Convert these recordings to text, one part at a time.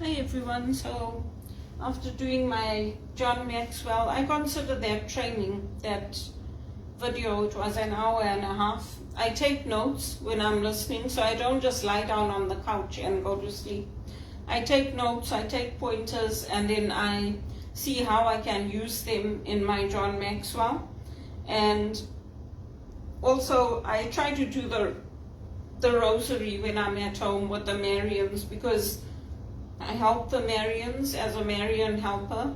Hi everyone. So after doing my John Maxwell, I consider that training, that video, it was an hour and a half. I take notes when I'm listening, so I don't just lie down on the couch and go to sleep. I take notes, I take pointers, and then I see how I can use them in my John Maxwell. And also I try to do the rosary when I'm at home with the Marians, because I help the Marians as a Marian helper,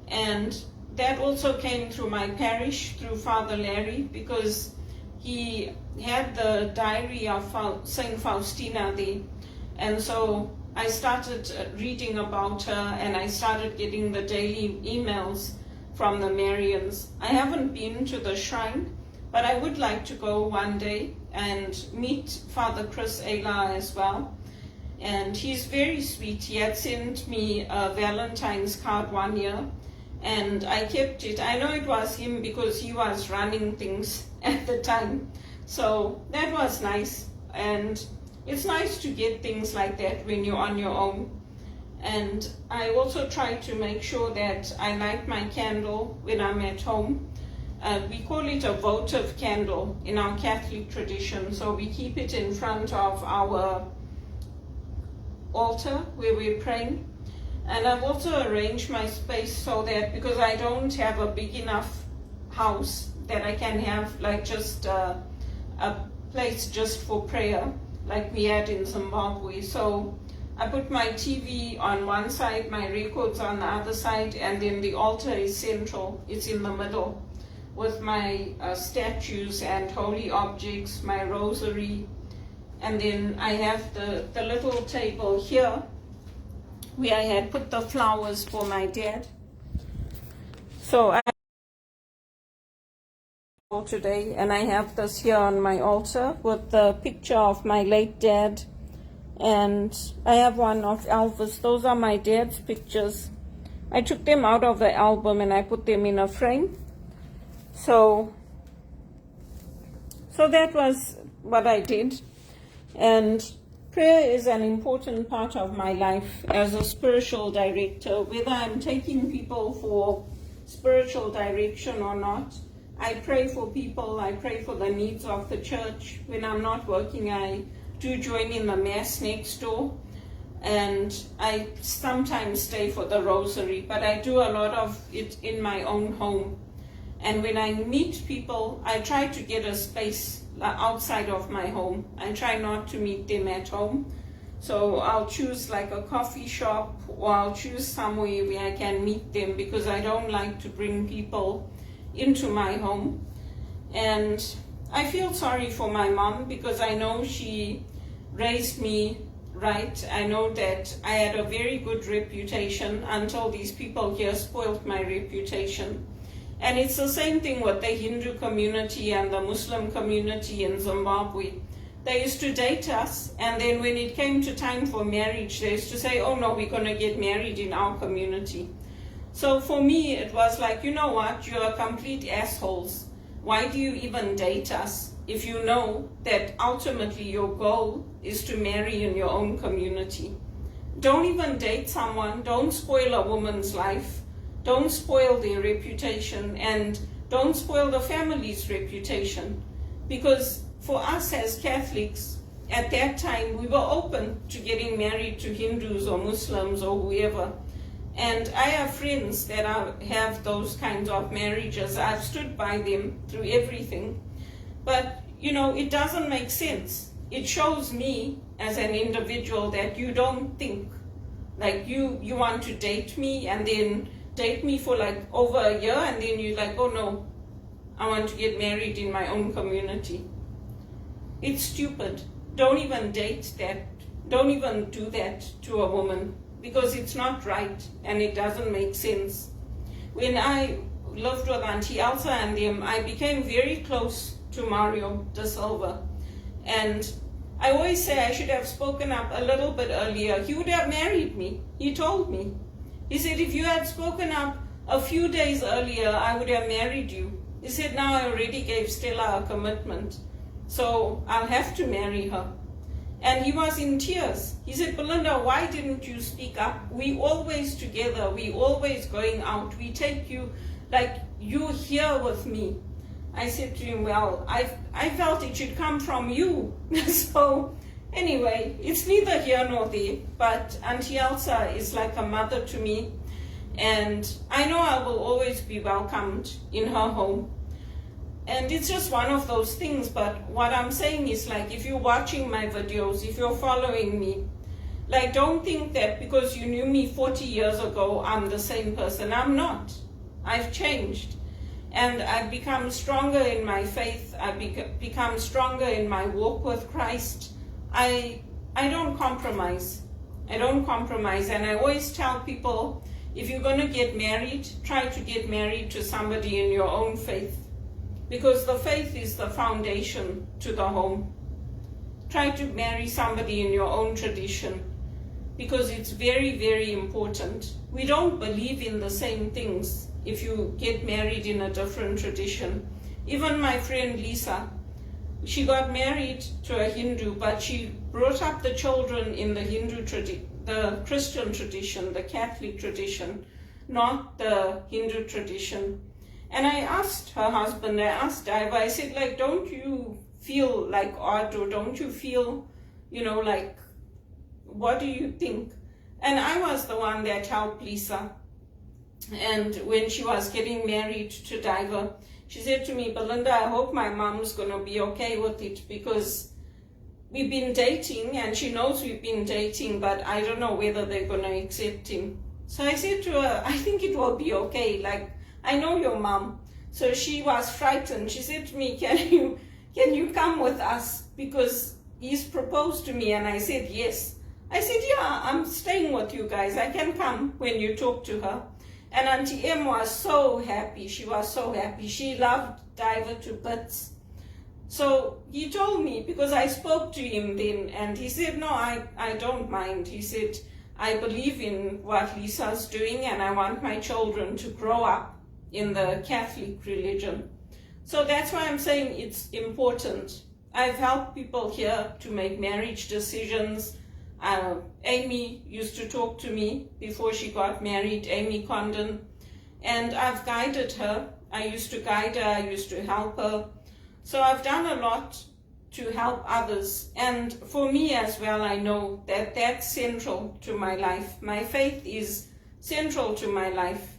and that also came through my parish, through Father Larry, because he had the diary of Saint Faustina there, and so I started reading about her, and I started getting the daily emails from the Marians. I haven't been to the shrine, but I would like to go one day and meet Father Chris Ayla as well. And he's very sweet. He had sent me a Valentine's card one year, and I kept it. I know it was him because he was running things at the time. So that was nice. And it's nice to get things like that when you're on your own. And I also try to make sure that I light my candle when I'm at home. We call it a votive candle in our Catholic tradition. So we keep it in front of our altar where we're praying. And I've also arranged my space so that, because I don't have a big enough house that I can have like just a place just for prayer like we had in Zimbabwe. So I put my TV on one side, my records on the other side, and then the altar is central. It's in the middle with my statues and holy objects, my rosary. And then I have the little table here where I had put the flowers for my dad. So I today, and I have this here on my altar with the picture of my late dad, and I have one of Elvis. Those are my dad's pictures. I took them out of the album and I put them in a frame. So that was what I did. And prayer is an important part of my life as a spiritual director. Whether I'm taking people for spiritual direction or not, I pray for people, I pray for the needs of the church. When I'm not working, I do join in the Mass next door, and I sometimes stay for the rosary, but I do a lot of it in my own home. And when I meet people, I try to get a space outside of my home. I try not to meet them at home. So I'll choose like a coffee shop, or I'll choose somewhere where I can meet them, because I don't like to bring people into my home. And I feel sorry for my mom, because I know she raised me right. I know that I had a very good reputation until these people here spoiled my reputation. And it's the same thing with the Hindu community and the Muslim community in Zimbabwe. They used to date us, and then when it came to time for marriage, they used to say, oh no, we're going to get married in our community. So for me, it was like, you know what, you're complete assholes. Why do you even date us if you know that ultimately your goal is to marry in your own community? Don't even date someone. Don't spoil a woman's life. Don't spoil their reputation, and don't spoil the family's reputation. Because for us as Catholics, at that time, we were open to getting married to Hindus or Muslims or whoever. And I have friends that have those kinds of marriages. I've stood by them through everything. But, you know, it doesn't make sense. It shows me as an individual that you don't think. Like you want to date me and then date me for like over a year, and then you're like, oh no, I want to get married in my own community. It's stupid. Don't even date that. Don't even do that to a woman, because it's not right and it doesn't make sense. When I lived with Auntie Elsa and them, I became very close to Mario Da Silva. And I always say I should have spoken up a little bit earlier. He would have married me. He told me. He said, if you had spoken up a few days earlier, I would have married you. He said, now I already gave Stella a commitment, so I'll have to marry her. And he was in tears. He said, Belinda, why didn't you speak up? We always together, we always going out. We take you, like you here with me. I said to him, well, I felt it should come from you. So anyway, it's neither here nor there, but Auntie Elsa is like a mother to me. And I know I will always be welcomed in her home. And it's just one of those things, but what I'm saying is, like, if you're watching my videos, if you're following me, like, don't think that because you knew me 40 years ago, I'm the same person. I'm not. I've changed. And I've become stronger in my faith. I've become stronger in my walk with Christ. I don't compromise. I don't compromise. And I always tell people, if you're going to get married, try to get married to somebody in your own faith. Because the faith is the foundation to the home. Try to marry somebody in your own tradition, because it's very, very important. We don't believe in the same things if you get married in a different tradition. Even my friend Lisa, she got married to a Hindu, but she brought up the children in the the Christian tradition, the Catholic tradition, not the Hindu tradition. And I asked her husband, I asked Diva, I said, like, don't you feel like odd, or don't you feel, like, what do you think? And I was the one that helped Lisa. And when she was getting married to Diva, she said to me, Belinda, I hope my mom's going to be okay with it, because we've been dating, and she knows we've been dating, but I don't know whether they're going to accept him. So I said to her, I think it will be okay. Like, I know your mom. So she was frightened. She said to me, can you come with us? Because he's proposed to me. And I said, yes. I said, yeah, I'm staying with you guys. I can come when you talk to her. And Auntie Em was so happy. She was so happy. She loved Diva to bits. So he told me, because I spoke to him then, and he said, no, I don't mind. He said, I believe in what Lisa's doing, and I want my children to grow up in the Catholic religion. So that's why I'm saying it's important. I've helped people here to make marriage decisions. Amy used to talk to me before she got married, Amy Condon, and I've guided her. I used to guide her, I used to help her. So I've done a lot to help others. And for me as well, I know that that's central to my life. My faith is central to my life.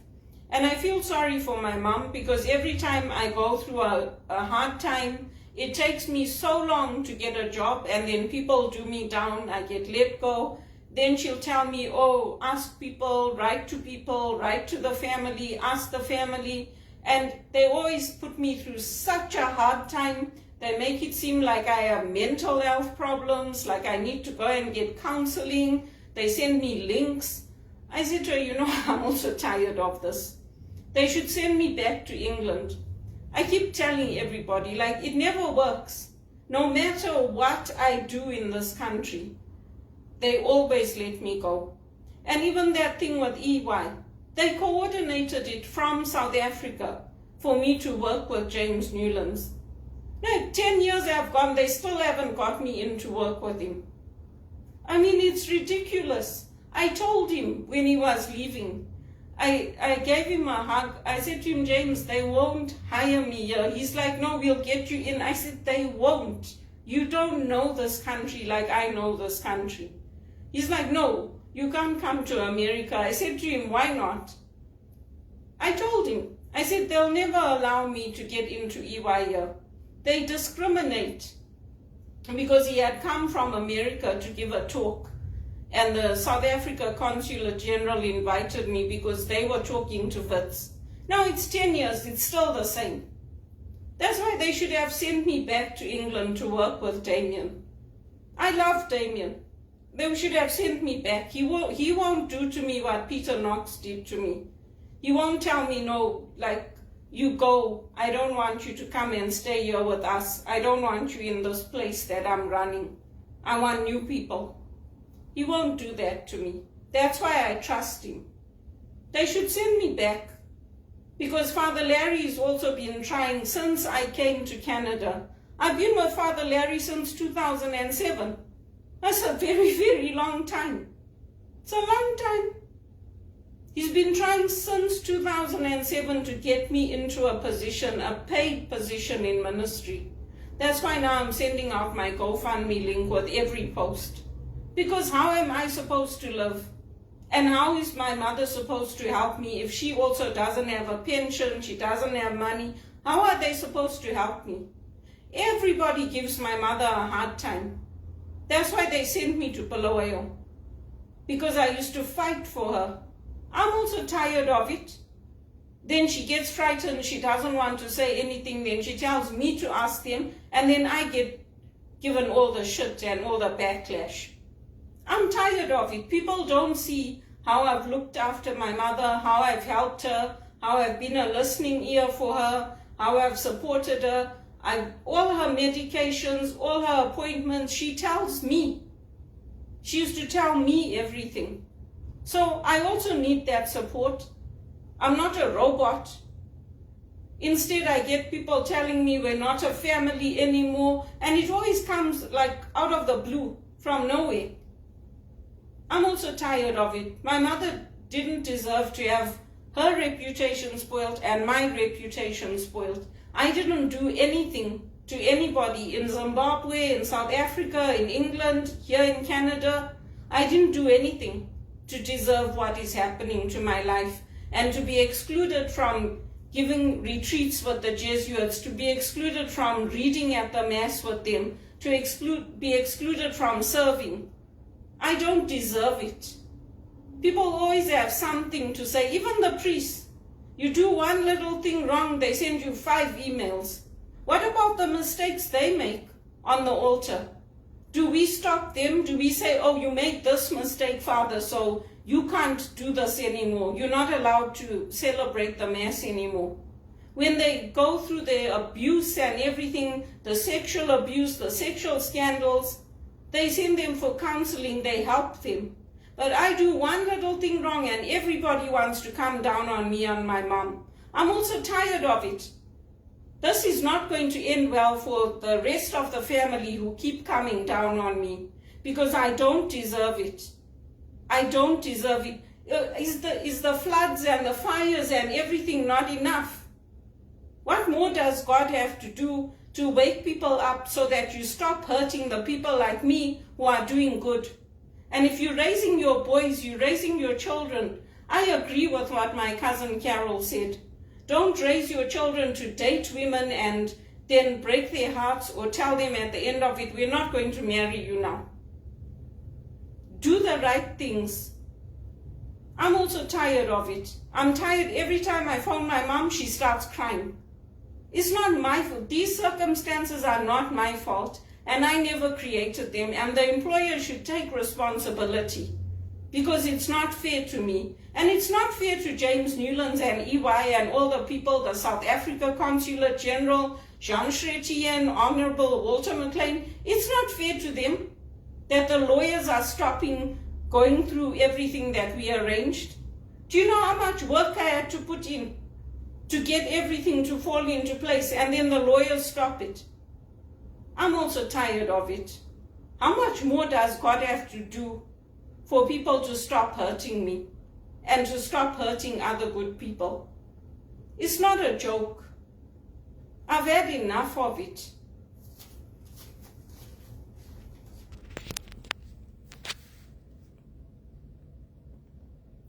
And I feel sorry for my mom, because every time I go through a hard time, it takes me so long to get a job, and then people do me down, I get let go. Then she'll tell me, oh, ask people, write to the family, ask the family. And they always put me through such a hard time. They make it seem like I have mental health problems, like I need to go and get counseling. They send me links. I said to her, I'm also tired of this. They should send me back to England. I keep telling everybody, like, it never works. No matter what I do in this country, they always let me go. And even that thing with EY, they coordinated it from South Africa for me to work with James Newlands. No, 10 years have gone, they still haven't got me in to work with him. I mean, it's ridiculous. I told him when he was leaving, I gave him a hug. I said to him, James, they won't hire me here. He's like, no, we'll get you in. I said, they won't. You don't know this country like I know this country. He's like, no, you can't come to America. I said to him, why not? I told him, I said, they'll never allow me to get into EY here. They discriminate. Because he had come from America to give a talk. And the South Africa Consulate General invited me because they were talking to Wits. Now it's 10 years, it's still the same. That's why they should have sent me back to England to work with Damian. I love Damian. They should have sent me back. He won't do to me what Peter Knox did to me. He won't tell me, no, like, you go. I don't want you to come and stay here with us. I don't want you in this place that I'm running. I want new people. He won't do that to me. That's why I trust him. They should send me back. Because Father Larry's also been trying since I came to Canada. I've been with Father Larry since 2007. That's a very, very long time. It's a long time. He's been trying since 2007 to get me into a position, a paid position in ministry. That's why now I'm sending out my GoFundMe link with every post. Because how am I supposed to live? And how is my mother supposed to help me if she also doesn't have a pension, she doesn't have money? How are they supposed to help me? Everybody gives my mother a hard time. That's why they sent me to Bulawayo. Because I used to fight for her. I'm also tired of it. Then she gets frightened, she doesn't want to say anything, then she tells me to ask them, and then I get given all the shit and all the backlash. I'm tired of it. People don't see how I've looked after my mother, how I've helped her, how I've been a listening ear for her, how I've supported her. All her medications, all her appointments, she tells me. She used to tell me everything. So I also need that support. I'm not a robot. Instead, I get people telling me we're not a family anymore, and it always comes like out of the blue, from nowhere. I'm also tired of it. My mother didn't deserve to have her reputation spoiled and my reputation spoiled. I didn't do anything to anybody in Zimbabwe, in South Africa, in England, here in Canada. I didn't do anything to deserve what is happening to my life, and to be excluded from giving retreats with the Jesuits, to be excluded from reading at the Mass with them, to be excluded from serving. I don't deserve it. People always have something to say, even the priests. You do one little thing wrong, they send you 5 emails. What about the mistakes they make on the altar? Do we stop them? Do we say, oh, you made this mistake, Father, so you can't do this anymore. You're not allowed to celebrate the Mass anymore. When they go through the abuse and everything, the sexual abuse, the sexual scandals, they send them for counseling, they help them. But I do one little thing wrong and everybody wants to come down on me and my mom. I'm also tired of it. This is not going to end well for the rest of the family who keep coming down on me, because I don't deserve it. I don't deserve it. Is the floods and the fires and everything not enough? What more does God have to do to wake people up so that you stop hurting the people like me who are doing good? And if you're raising your boys, you're raising your children, I agree with what my cousin Carol said. Don't raise your children to date women and then break their hearts or tell them at the end of it, we're not going to marry you now. Do the right things. I'm also tired of it. I'm tired every time I phone my mom, she starts crying. It's not my fault. These circumstances are not my fault, and I never created them, and the employer should take responsibility, because it's not fair to me. And it's not fair to James Newlands and EY and all the people, the South Africa Consulate General, Jean Chrétien, Honorable Walter McLean. It's not fair to them that the lawyers are stopping going through everything that we arranged. Do you know how much work I had to put in to get everything to fall into place, and then the lawyers stop it? I'm also tired of it. How much more does God have to do for people to stop hurting me and to stop hurting other good people? It's not a joke. I've had enough of it.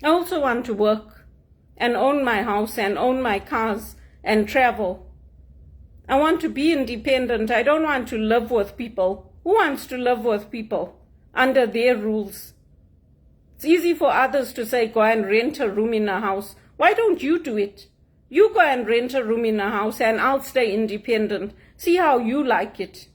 I also want to work and own my house and own my cars and travel. I want to be independent. I don't want to live with people. Who wants to live with people under their rules? It's easy for others to say, go and rent a room in a house. Why don't you do it? You go and rent a room in a house and I'll stay independent. See how you like it.